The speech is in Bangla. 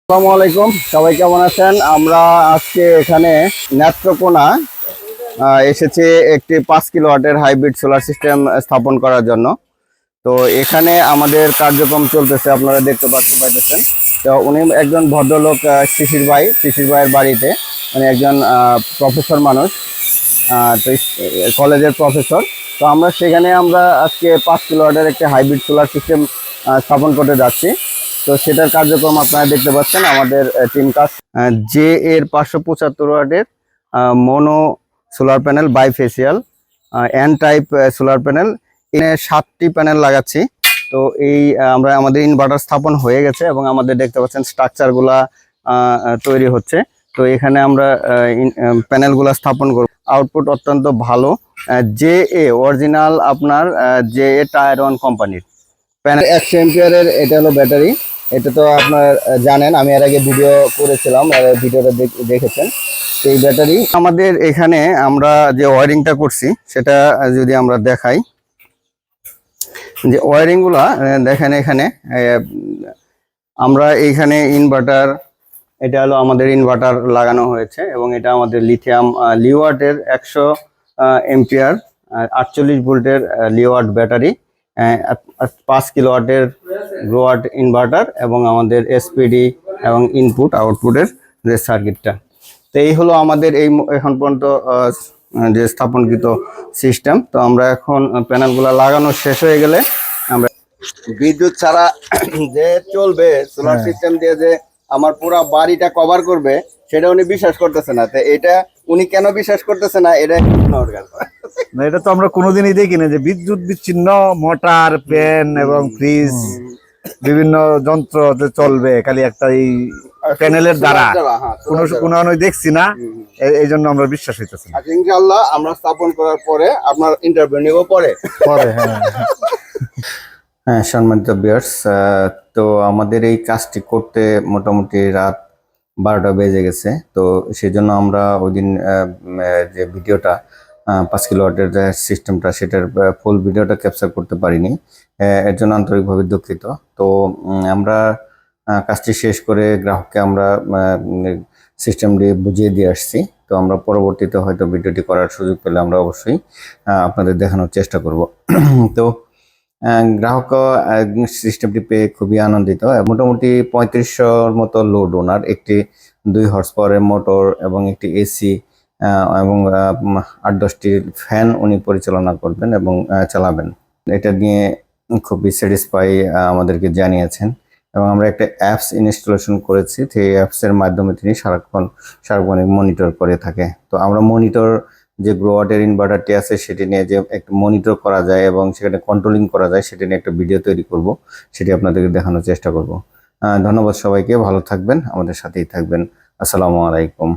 আসসালামু আলাইকুম, সবাই কেমন আছেন? আমরা আজকে এখানে নেত্রকোনা এসেছি একটি 5 কিলোওয়াটের হাইব্রিড সোলার সিস্টেম স্থাপন করার জন্য। তো এখানে আমাদের কার্যক্রম চলতেছে, আপনারা দেখতে পাইতেছেন। তো উনি একজন ভদ্রলোক, শিশির ভাইয়ের বাড়িতে উনি একজন প্রফেসর মানুষ, তো কলেজের প্রফেসর। তো আমরা আজকে 5 কিলোওয়াটের একটি হাইব্রিড সোলার সিস্টেম স্থাপন করতে যাচ্ছি। তো সেটার কার্যক্রম আপনারা দেখতে পাচ্ছেন। আমাদের টিম কাজ জে এর 575 ওয়াটের mono solar panel bifacial N type solar panel, এখানে 7টি প্যানেল লাগাচ্ছি। তো আমরা আমাদের ইনভার্টার স্থাপন হয়ে গেছে এবং আমাদের দেখতে পাচ্ছেন স্ট্রাকচারগুলা তৈরি হচ্ছে। তো এখানে আমরা প্যানেলগুলা স্থাপন করব। আউটপুট অত্যন্ত ভালো। জে এ অরিজিনাল আপনার জে এ টায়ার 1 কোম্পানির প্যানেল। 100 এম্পিয়ারের এটা হলো ব্যাটারি। এটা তো আপনার জানেন, আমি এর আগে ভিডিও করেছিলাম, ভিডিওটা দেখেছেন। এই ব্যাটারি আমাদের এখানে আমরা যে ওয়ারিংটা করছি সেটা যদি আমরা দেখাই, যে ওয়ারিংগুলা দেখেন। এখানে আমরা এইখানে ইনভার্টার, এটা হলো আমাদের ইনভার্টার লাগানো হয়েছে এবং এটা আমাদের লিথিয়াম লিওয়াটের 100 এম্পিয়ার 48 ভোল্টের লিওয়াট ব্যাটারি, 5 কিলোওয়াটের গ্রোয়াট ইনভার্টার এবং আমাদের এসপিডি এবং ইনপুট আউটপুটের যে সার্কিটটা। তো এই হলো আমাদের এখন পর্যন্ত যে স্থাপনকৃত সিস্টেম। তো আমরা এখন প্যানেলগুলো লাগানো শেষ হয়ে গেলে আমরা বিদ্যুৎ ছাড়া যে চলবে সোলার সিস্টেম দিয়ে, যে আমার পুরো বাড়িটা কভার করবে, সেটা উনি বিশ্বাস করতেছে না। তো এটা উনি কেন বিশ্বাস করতেছে না, এটা না, এটা তো আমরা কোনোদিনই দেখি না যে বিদ্যুৎ বিচ্ছিন্ন মোটর, ফ্যান এবং ফ্রিজ বিভিন্ন যন্ত্র যে চলবে খালি একটা এই প্যানেলের দ্বারা কোনো দেখছি না। এই জন্য আমরা বিশ্বাস হইতেছি না। ইনশাআল্লাহ আমরা স্থাপন করার পরে আপনার ইন্টারভিউ নিব পরে। হ্যাঁ, সম্মানিত ভিউয়ার্স, তো আমাদের এই কাজটি করতে মোটামুটি রাত 12টা বেজে গেছে। তো সেই জন্য আমরা ওই দিন যে ভিডিওটা 5 কিলোওয়াটের যে সিস্টেমটা, সেটার ফুল ভিডিওটা ক্যাপচার করতে পারিনি। এর জন্য আন্তরিকভাবে দুঃখিত। তো আমরা কাজটি শেষ করে গ্রাহককে আমরা সিস্টেমটি বুঝিয়ে দিয়ে আসছি। তো আমরা পরবর্তীতে হয়তো ভিডিওটি করার সুযোগ পেলে আমরা অবশ্যই আপনাদের দেখানোর চেষ্টা করব। তো গ্রাহক সিস্টেমটি পেয়ে খুবই আনন্দিত। মোটামুটি 3500-র মতো লোড ওনার, একটি 2 হর্স পাওয়ারের মোটর এবং একটি এসি এবং 8-10টি ফ্যান উনি পরিচালনা করবেন এবং চালাবেন। এটা নিয়ে খুবই স্যাটিসফাই আমাদেরকে জানিয়েছেন এবং আমরা একটা অ্যাপস ইনস্টলেশন করেছি। সেই অ্যাপসের মাধ্যমে তিনি সারাক্ষণ মনিটর করে থাকে। তো আমরা মনিটর যে গ্রোয়াটের ইনভার্টারটি আছে সেটি নিয়ে যে একটু মনিটর করা যায় এবং সেখানে কন্ট্রোলিং করা যায়, সেটি নিয়ে একটা ভিডিও তৈরি করব, সেটি আপনাদেরকে দেখানোর চেষ্টা করব। ধন্যবাদ সবাইকে, ভালো থাকবেন, আমাদের সাথেই থাকবেন। আসসালামু আলাইকুম।